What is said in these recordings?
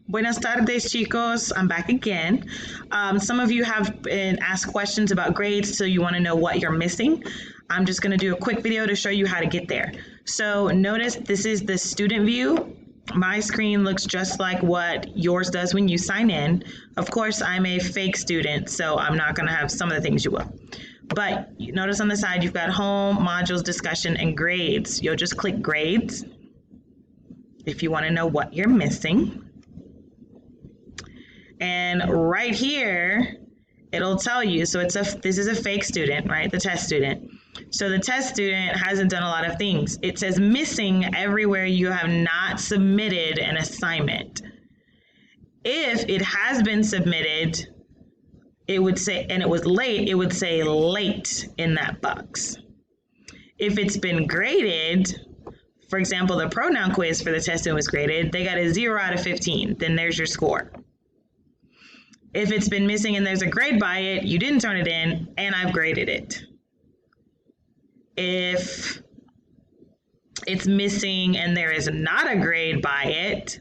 Buenas tardes, chicos. I'm back again. Some of you have been asked questions about grades, so you want to know what you're missing. I'm just going to do a quick video to show you how to get there. So notice this is the student view. My screen looks just like what yours does when you sign in. Of course, I'm a fake student, so I'm not going to have some of the things you will. But you notice on the side, you've got home, modules, discussion, and grades. You'll just click grades if you want to know what you're missing. And right here, it'll tell you, so this is a fake student, right? The test student. So the test student hasn't done a lot of things. It says missing everywhere you have not submitted an assignment. If it has been submitted, it would say, and it was late, it would say late in that box. If it's been graded, for example, the pronoun quiz for the test student was graded, they got a 0 out of 15, then there's your score. If it's been missing and there's a grade by it, you didn't turn it in, and I've graded it. If it's missing and there is not a grade by it,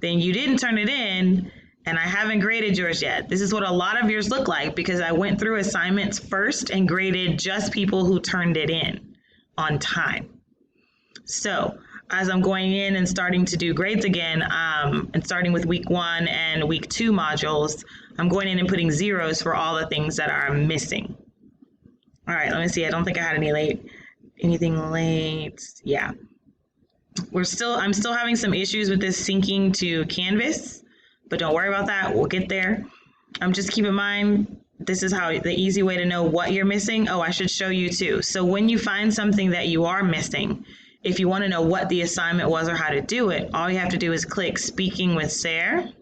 then you didn't turn it in, and I haven't graded yours yet. This is what a lot of yours look like because I went through assignments first and graded just people who turned it in on time. So as I'm going in and starting to do grades again, and starting with week 1 and week 2 modules, I'm going in and putting zeros for all the things that are missing. All right, let me see. I don't think I had anything late. Yeah. I'm still having some issues with this syncing to Canvas, but don't worry about that. We'll get there. Just keep in mind, this is how the easy way to know what you're missing. Oh, I should show you too. So when you find something that you are missing, if you want to know what the assignment was or how to do it, all you have to do is click Speaking with Sarah.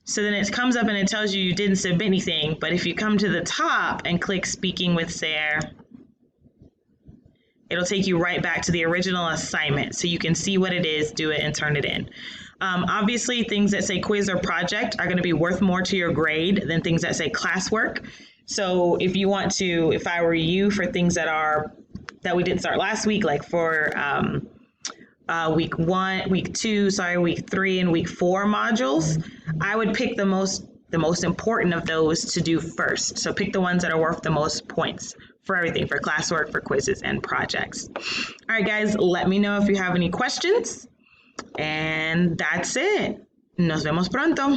So then it comes up and it tells you didn't submit anything, but if you come to the top and click Speaking with Sarah, it'll take you right back to the original assignment so you can see what it is, do it, and turn it in. Obviously, things that say quiz or project are going to be worth more to your grade than things that say classwork. So if you want to, if I were you, for things that we didn't start last week, like for week 3, and week 4 modules, I would pick the most important of those to do first. So pick the ones that are worth the most points for everything, for classwork, for quizzes, and projects. All right, guys, let me know if you have any questions. And that's it. Nos vemos pronto.